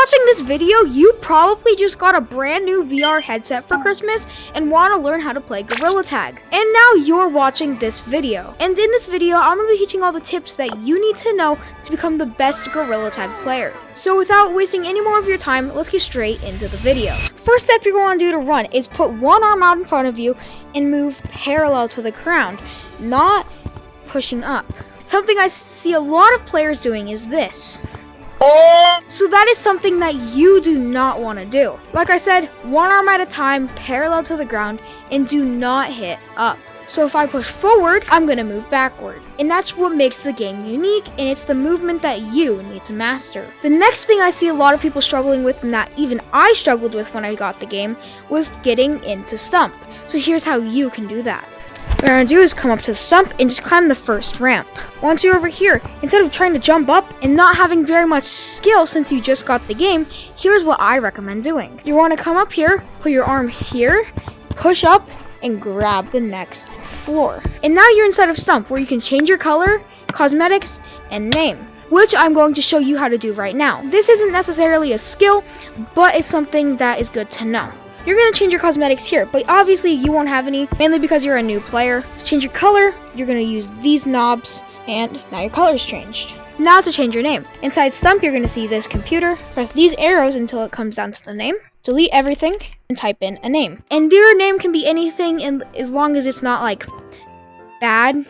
watching this video, you probably just got a brand new VR headset for Christmas and want to learn how to play Gorilla Tag. And now you're watching this video. And in this video, I'm going to be teaching all the tips that you need to know to become the best Gorilla Tag player. So without wasting any more of your time, let's get straight into the video. First step you're going to do to run is put one arm out in front of you and move parallel to the ground, not pushing up. Something I see a lot of players doing is this. So that is something that you do not want to do. Like I said, one arm at a time, parallel to the ground, and do not hit up. So if I push forward, I'm going to move backward. And that's what makes the game unique, and it's the movement that you need to master. The next thing I see a lot of people struggling with, and that even I struggled with when I got the game, was getting into Stump. So here's how you can do that. What you're going to do is come up to the stump and just climb the first ramp. Once you're over here, instead of trying to jump up and not having very much skill since you just got the game, here's what I recommend doing. You want to come up here, put your arm here, push up, and grab the next floor. And now you're inside of Stump, where you can change your color, cosmetics, and name, which I'm going to show you how to do right now. This isn't necessarily a skill, but it's something that is good to know. You're going to change your cosmetics here, but obviously you won't have any, mainly because you're a new player. To change your color, you're going to use these knobs, and now your color's changed. Now to change your name. Inside Stump, you're going to see this computer. Press these arrows until it comes down to the name. Delete everything, and type in a name. And your name can be anything, and as long as it's not like bad.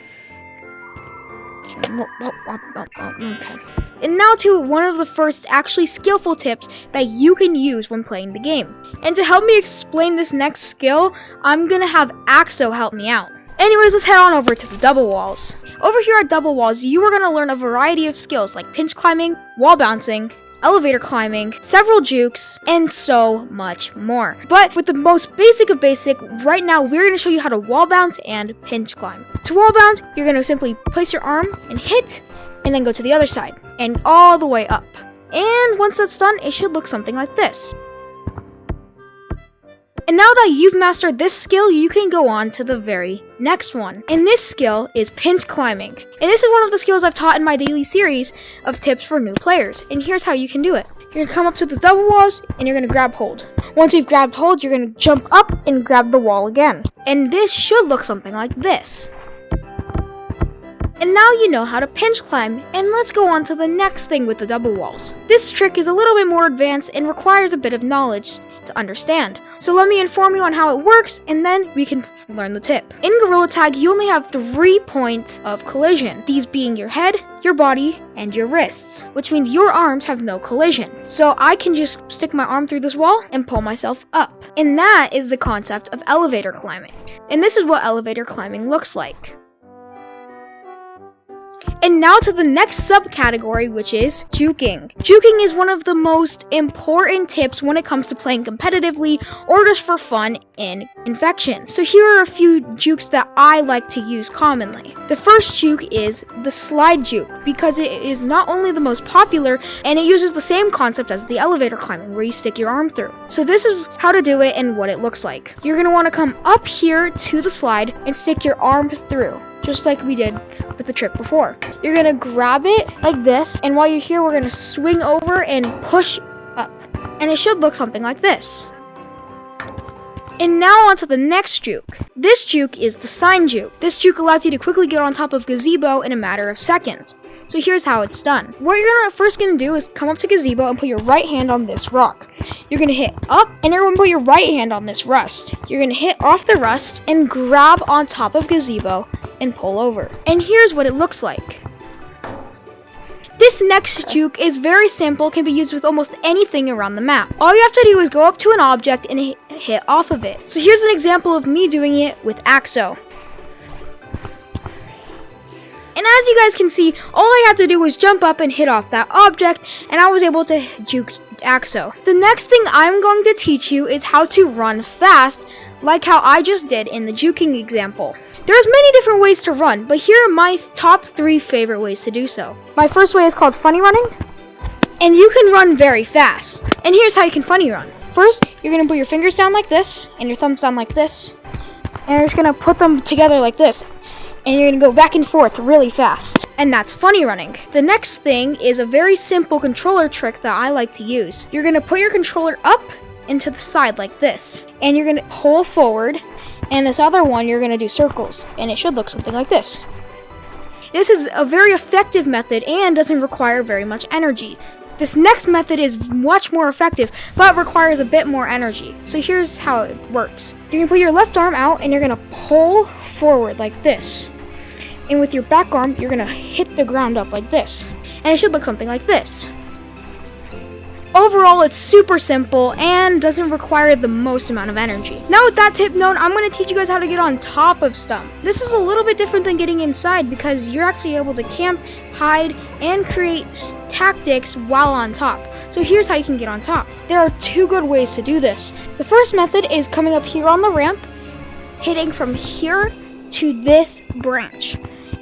Okay. And now to one of the first actually skillful tips that you can use when playing the game. And to help me explain this next skill, I'm gonna have Axo help me out. Anyways, let's head on over to the double walls. Over here at double walls, you are gonna learn a variety of skills like pinch climbing, wall bouncing, elevator climbing, several jukes, and so much more. But with the most basic of basic, right now we're going to show you how to wall bounce and pinch climb. To wall bounce, you're going to simply place your arm and hit, and then go to the other side, and all the way up. And once that's done, it should look something like this. And now that you've mastered this skill, you can go on to the very next one. And this skill is pinch climbing. And this is one of the skills I've taught in my daily series of tips for new players. And here's how you can do it. You're going to come up to the double walls and you're going to grab hold. Once you've grabbed hold, you're going to jump up and grab the wall again. And this should look something like this. And now you know how to pinch climb, and let's go on to the next thing with the double walls. This trick is a little bit more advanced and requires a bit of knowledge to understand. So let me inform you on how it works, and then we can learn the tip. In Gorilla Tag, you only have 3 points of collision, these being your head, your body, and your wrists, which means your arms have no collision. So I can just stick my arm through this wall and pull myself up. And that is the concept of elevator climbing. And this is what elevator climbing looks like. And now to the next subcategory, which is juking. Juking is one of the most important tips when it comes to playing competitively or just for fun in Infection. So here are a few jukes that I like to use commonly. The first juke is the slide juke, because it is not only the most popular, and it uses the same concept as the elevator climbing, where you stick your arm through. So this is how to do it and what it looks like. You're going to want to come up here to the slide and stick your arm through, just like we did with the trick before. You're gonna grab it like this, and while you're here, we're gonna swing over and push up. And it should look something like this. And now on to the next juke. This juke is the sign juke. This juke allows you to quickly get on top of gazebo in a matter of seconds. So here's how it's done. What you're first gonna do is come up to gazebo and put your right hand on this rock. You're gonna hit up, and you're gonna put your right hand on this rust. You're gonna hit off the rust and grab on top of gazebo and pull over. And here's what it looks like. This next juke is very simple, can be used with almost anything around the map. All you have to do is go up to an object and hit off of it. So here's an example of me doing it with Axo. And as you guys can see, all I had to do was jump up and hit off that object, and I was able to juke Axo. The next thing I'm going to teach you is how to run fast, like how I just did in the juking example. There's many different ways to run, but here are my top 3 favorite ways to do so. My first way is called funny running, and you can run very fast. And here's how you can funny run. First, you're going to put your fingers down like this, and your thumbs down like this, and you're just going to put them together like this, and you're going to go back and forth really fast. and that's funny running. The next thing is a very simple controller trick that I like to use. You're gonna put your controller up and to the side like this, and you're gonna pull forward, and this other one you're gonna do circles, and it should look something like this. This is a very effective method and doesn't require very much energy. This next method is much more effective, but requires a bit more energy. So here's how it works. You're gonna put your left arm out and you're gonna pull forward like this. And with your back arm, you're gonna hit the ground up like this. And it should look something like this. Overall, it's super simple and doesn't require the most amount of energy. Now with that tip known, I'm going to teach you guys how to get on top of Stump. This is a little bit different than getting inside because you're actually able to camp, hide, and create tactics while on top. So here's how you can get on top. There are 2 good ways to do this. The first method is coming up here on the ramp, hitting from here to this branch.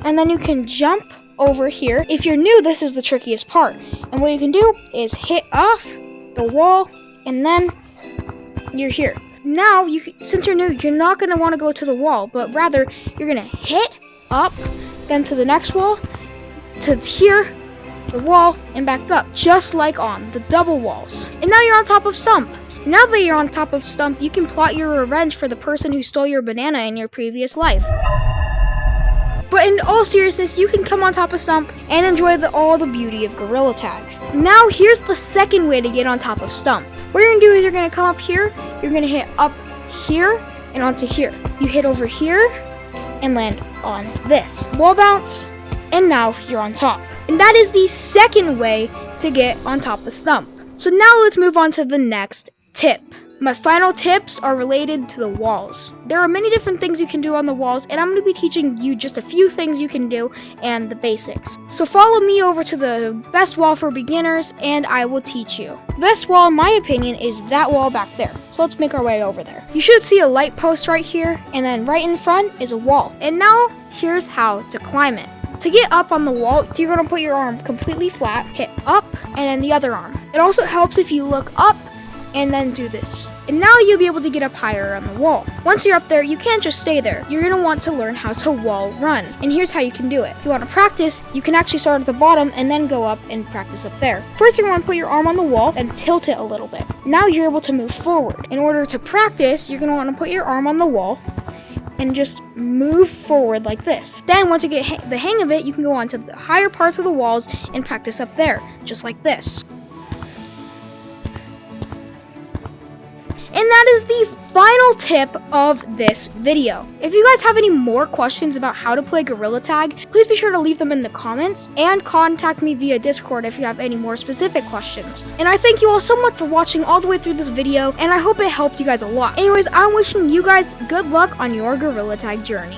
And then you can jump over here. If you're new, this is the trickiest part. And what you can do is hit off the wall, and then you're here. Now, since you're new, you're not going to want to go to the wall, but rather you're going to hit up, then to the next wall, to here, the wall, and back up, just like on the double walls. And now you're on top of Stump. Now that you're on top of Stump, you can plot your revenge for the person who stole your banana in your previous life. But in all seriousness, you can come on top of Stump and enjoy all the beauty of Gorilla Tag. Now here's the second way to get on top of Stump. What you're going to do is you're going to come up here, you're going to hit up here and onto here. You hit over here and land on this. Wall bounce, and now you're on top. And that is the second way to get on top of Stump. So now let's move on to the next tip. My final tips are related to the walls. There are many different things you can do on the walls, and I'm going to be teaching you just a few things you can do and the basics. So follow me over to the best wall for beginners, and I will teach you. The best wall, in my opinion, is that wall back there. So let's make our way over there. You should see a light post right here, and then right in front is a wall. And now, here's how to climb it. To get up on the wall, you're going to put your arm completely flat, hit up, and then the other arm. It also helps if you look up and then do this. And now you'll be able to get up higher on the wall. Once you're up there, you can't just stay there. You're gonna want to learn how to wall run. And here's how you can do it. If you want to practice, you can actually start at the bottom and then go up and practice up there. First, you're going to put your arm on the wall and tilt it a little bit. Now you're able to move forward. In order to practice, you're gonna want to put your arm on the wall and just move forward like this. Then once you get the hang of it, you can go on to the higher parts of the walls and practice up there, just like this. And that is the final tip of this video. If you guys have any more questions about how to play Gorilla Tag, please be sure to leave them in the comments and contact me via Discord if you have any more specific questions. And I thank you all so much for watching all the way through this video, and I hope it helped you guys a lot. Anyways, I'm wishing you guys good luck on your Gorilla Tag journey.